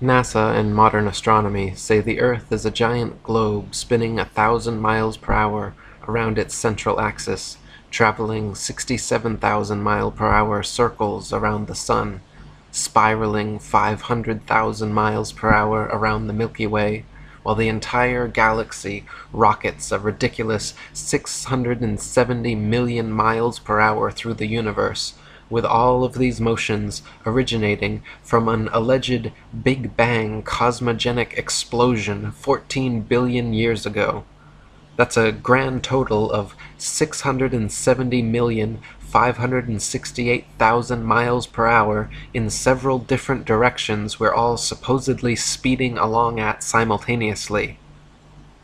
NASA and modern astronomy say the Earth is a giant globe spinning 1,000 miles per hour around its central axis, traveling 67,000 mile per hour circles around the Sun, spiraling 500,000 miles per hour around the Milky Way, while the entire galaxy rockets a ridiculous 670 million miles per hour through the universe, with all of these motions originating from an alleged Big Bang cosmogenic explosion 14 billion years ago. That's a grand total of 670,568,000 miles per hour in several different directions we're all supposedly speeding along at simultaneously.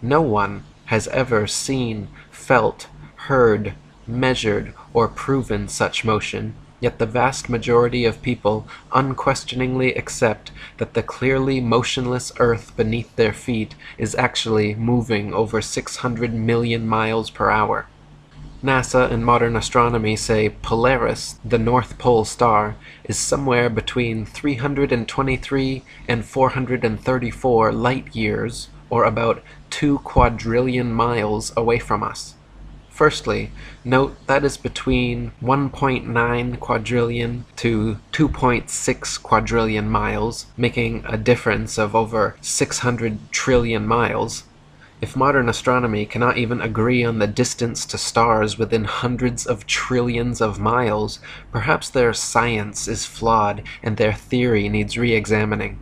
No one has ever seen, felt, heard, measured, or proven such motion, yet the vast majority of people unquestioningly accept that the clearly motionless Earth beneath their feet is actually moving over 600 million miles per hour. NASA and modern astronomy say Polaris, the North Pole star, is somewhere between 323 and 434 light-years, or about 2 quadrillion miles away from us. Firstly, note that is between 1.9 quadrillion to 2.6 quadrillion miles, making a difference of over 600 trillion miles. If modern astronomy cannot even agree on the distance to stars within hundreds of trillions of miles, perhaps their science is flawed and their theory needs re-examining.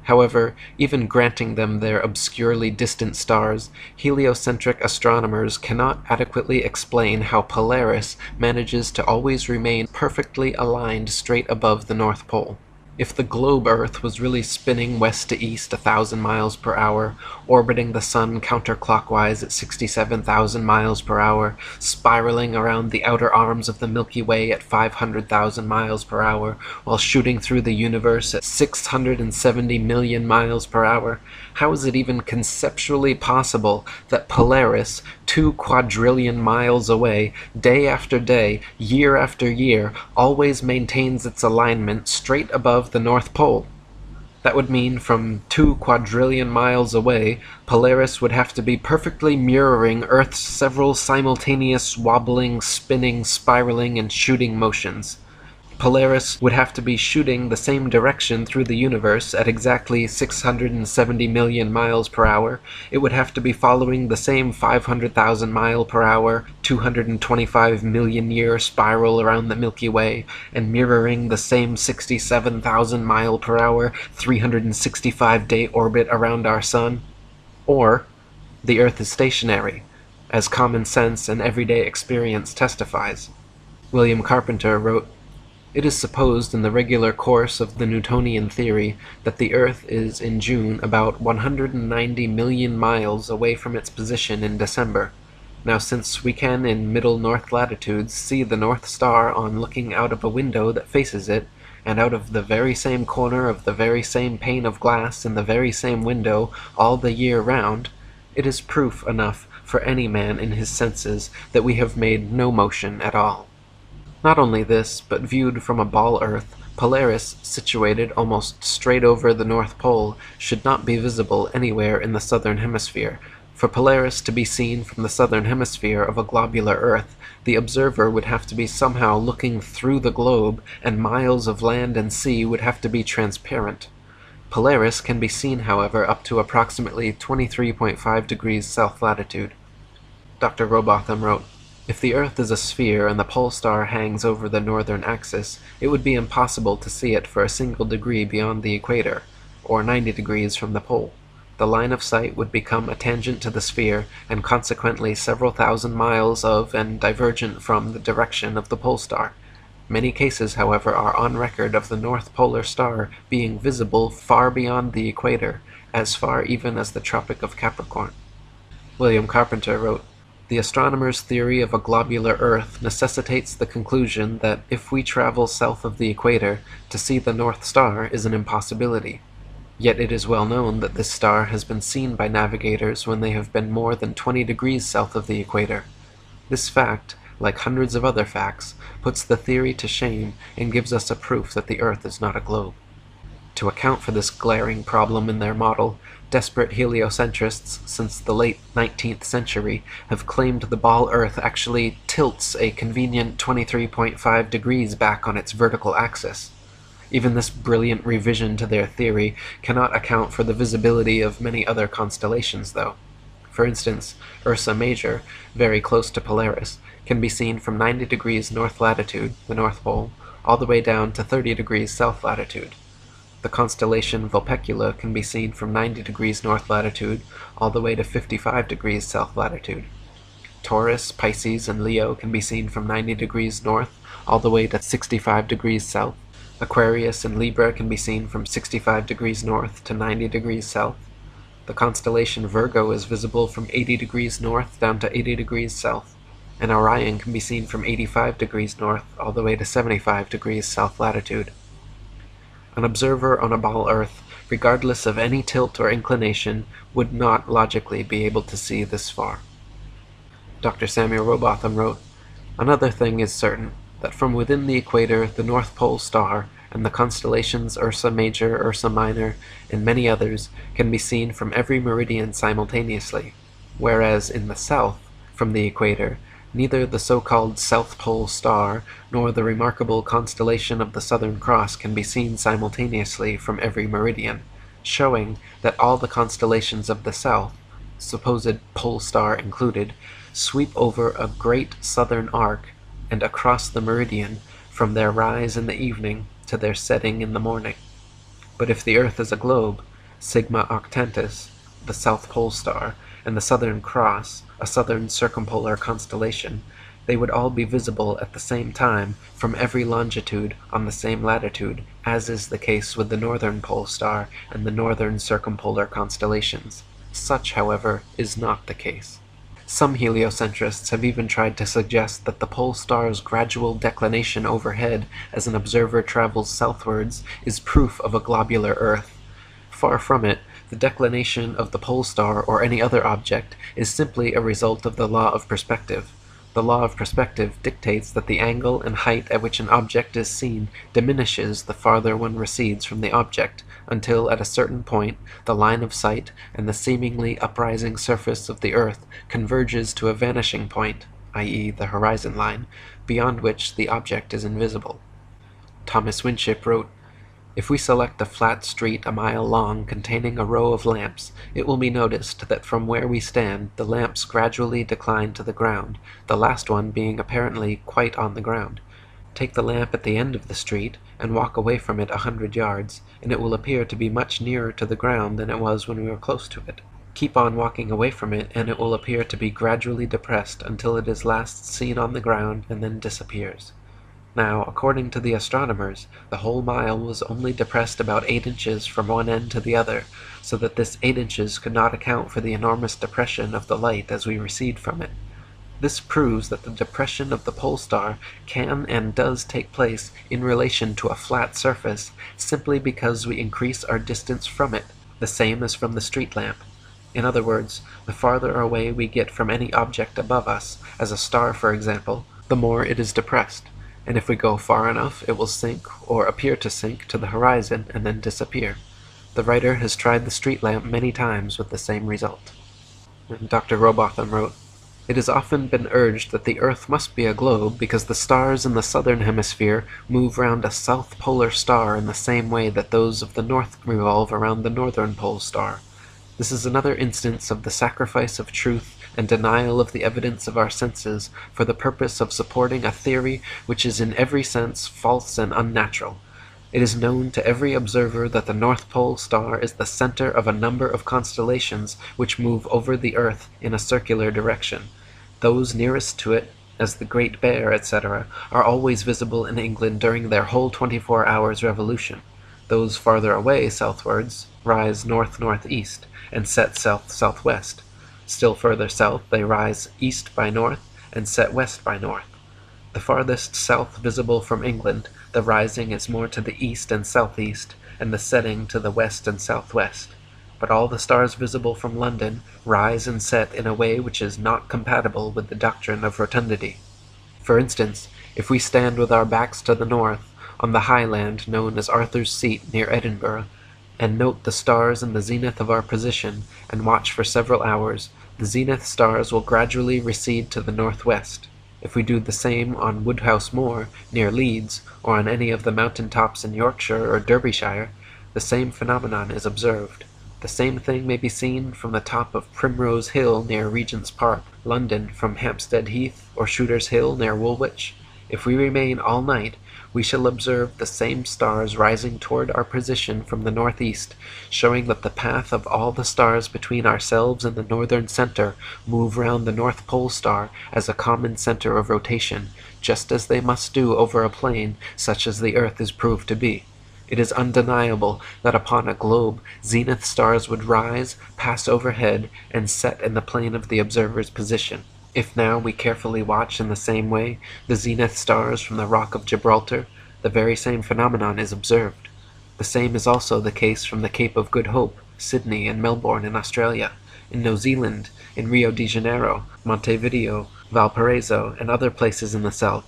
However, even granting them their obscurely distant stars, heliocentric astronomers cannot adequately explain how Polaris manages to always remain perfectly aligned straight above the North Pole. If the globe Earth was really spinning west to east 1,000 miles per hour, orbiting the Sun counterclockwise at 67,000 miles per hour, spiraling around the outer arms of the Milky Way at 500,000 miles per hour, while shooting through the universe at 670 million miles per hour, how is it even conceptually possible that Polaris, 2 quadrillion miles away, day after day, year after year, always maintains its alignment straight above the North Pole? That would mean from 2 quadrillion miles away, Polaris would have to be perfectly mirroring Earth's several simultaneous wobbling, spinning, spiraling, and shooting motions. Polaris would have to be shooting the same direction through the universe at exactly 670 million miles per hour. It would have to be following the same 500,000 mile per hour, 225 million year spiral around the Milky Way, and mirroring the same 67,000 mile per hour, 365-day orbit around our Sun. Or, the Earth is stationary, as common sense and everyday experience testifies. William Carpenter wrote, "It is supposed in the regular course of the Newtonian theory that the Earth is in June about 190 million miles away from its position in December. Now since we can in middle north latitudes see the North Star on looking out of a window that faces it, and out of the very same corner of the very same pane of glass in the very same window all the year round, it is proof enough for any man in his senses that we have made no motion at all." Not only this, but viewed from a ball Earth, Polaris, situated almost straight over the North Pole, should not be visible anywhere in the southern hemisphere. For Polaris to be seen from the southern hemisphere of a globular Earth, the observer would have to be somehow looking through the globe, and miles of land and sea would have to be transparent. Polaris can be seen, however, up to approximately 23.5 degrees south latitude. Dr. Robotham wrote, "If the Earth is a sphere and the pole star hangs over the northern axis, it would be impossible to see it for a single degree beyond the equator, or 90 degrees from the pole. The line of sight would become a tangent to the sphere, and consequently several thousand miles of and divergent from the direction of the pole star. Many cases, however, are on record of the North Polar Star being visible far beyond the equator, as far even as the Tropic of Capricorn." William Carpenter wrote, "The astronomer's theory of a globular Earth necessitates the conclusion that if we travel south of the equator, to see the North Star is an impossibility. Yet it is well known that this star has been seen by navigators when they have been more than 20 degrees south of the equator. This fact, like hundreds of other facts, puts the theory to shame and gives us a proof that the Earth is not a globe." To account for this glaring problem in their model, desperate heliocentrists since the late 19th century have claimed the ball Earth actually tilts a convenient 23.5 degrees back on its vertical axis. Even this brilliant revision to their theory cannot account for the visibility of many other constellations, though. For instance, Ursa Major, very close to Polaris, can be seen from 90 degrees north latitude, the North Pole, all the way down to 30 degrees south latitude. The constellation Vulpecula can be seen from 90 degrees north latitude all the way to 55 degrees south latitude. Taurus, Pisces, and Leo can be seen from 90 degrees north all the way to 65 degrees south. Aquarius and Libra can be seen from 65 degrees north to 90 degrees south. The constellation Virgo is visible from 80 degrees north down to 80 degrees south, and Orion can be seen from 85 degrees north all the way to 75 degrees south latitude. An observer on a ball Earth, regardless of any tilt or inclination, would not logically be able to see this far. Dr. Samuel Rowbotham wrote, "Another thing is certain, that from within the equator the North Pole star and the constellations Ursa Major, Ursa Minor, and many others can be seen from every meridian simultaneously, whereas in the south, from the equator, neither the so-called South Pole star nor the remarkable constellation of the Southern Cross can be seen simultaneously from every meridian, showing that all the constellations of the south, supposed pole star included, sweep over a great southern arc and across the meridian from their rise in the evening to their setting in the morning. But if the Earth is a globe, Sigma Octantis, the South Pole star, and the Southern Cross, a southern circumpolar constellation, they would all be visible at the same time from every longitude on the same latitude, as is the case with the Northern Pole star and the northern circumpolar constellations. Such, however, is not the case. Some heliocentrists have even tried to suggest that the pole star's gradual declination overhead as an observer travels southwards is proof of a globular Earth. Far from it, the declination of the pole star or any other object is simply a result of the law of perspective. The law of perspective dictates that the angle and height at which an object is seen diminishes the farther one recedes from the object, until at a certain point the line of sight and the seemingly uprising surface of the Earth converges to a vanishing point, i.e. the horizon line, beyond which the object is invisible. Thomas Winship wrote, "If we select a flat street a mile long containing a row of lamps, it will be noticed that from where we stand the lamps gradually decline to the ground, the last one being apparently quite on the ground. Take the lamp at the end of the street and walk away from it 100 yards, and it will appear to be much nearer to the ground than it was when we were close to it. Keep on walking away from it, and it will appear to be gradually depressed until it is last seen on the ground and then disappears. Now, according to the astronomers, the whole mile was only depressed about 8 inches from one end to the other, so that this 8 inches could not account for the enormous depression of the light as we recede from it. This proves that the depression of the pole star can and does take place in relation to a flat surface simply because we increase our distance from it, the same as from the street lamp. In other words, the farther away we get from any object above us, as a star for example, the more it is depressed. And if we go far enough, it will sink, or appear to sink, to the horizon and then disappear. The writer has tried the street lamp many times with the same result." And Dr. Rowbotham wrote, "It has often been urged that the Earth must be a globe because the stars in the southern hemisphere move round a south polar star in the same way that those of the north revolve around the northern pole star. This is another instance of the sacrifice of truth and denial of the evidence of our senses for the purpose of supporting a theory which is in every sense false and unnatural. It is known to every observer that the North Pole star is the center of a number of constellations which move over the Earth in a circular direction. Those nearest to it, as the Great Bear, etc., are always visible in England during their whole 24 hours revolution. Those farther away southwards rise north-northeast and set south-southwest. Still further south they rise east by north and set west by north. The farthest south visible from England, the rising is more to the east and southeast, and the setting to the west and southwest. But all the stars visible from London rise and set in a way which is not compatible with the doctrine of rotundity. For instance, if we stand with our backs to the north, on the high land known as Arthur's Seat near Edinburgh, and note the stars in the zenith of our position, and watch for several hours, the zenith stars will gradually recede to the northwest. If we do the same on Woodhouse Moor, near Leeds, or on any of the mountain tops in Yorkshire or Derbyshire, the same phenomenon is observed. The same thing may be seen from the top of Primrose Hill near Regent's Park, London, from Hampstead Heath or Shooter's Hill near Woolwich. If we remain all night, we shall observe the same stars rising toward our position from the northeast, showing that the path of all the stars between ourselves and the northern center move round the North Pole star as a common center of rotation, just as they must do over a plane such as the earth is proved to be. It is undeniable that upon a globe zenith stars would rise, pass overhead, and set in the plane of the observer's position. If now we carefully watch in the same way the zenith stars from the Rock of Gibraltar, the very same phenomenon is observed. The same is also the case from the Cape of Good Hope, Sydney and Melbourne in Australia, in New Zealand, in Rio de Janeiro, Montevideo, Valparaiso, and other places in the south.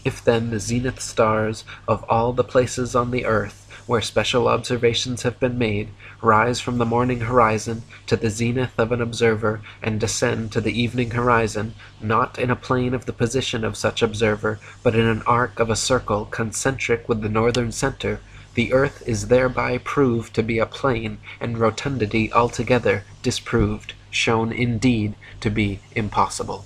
If then the zenith stars of all the places on the earth where special observations have been made rise from the morning horizon to the zenith of an observer and descend to the evening horizon, not in a plane of the position of such observer, but in an arc of a circle concentric with the northern center, the earth is thereby proved to be a plane, and rotundity altogether disproved, shown indeed to be impossible.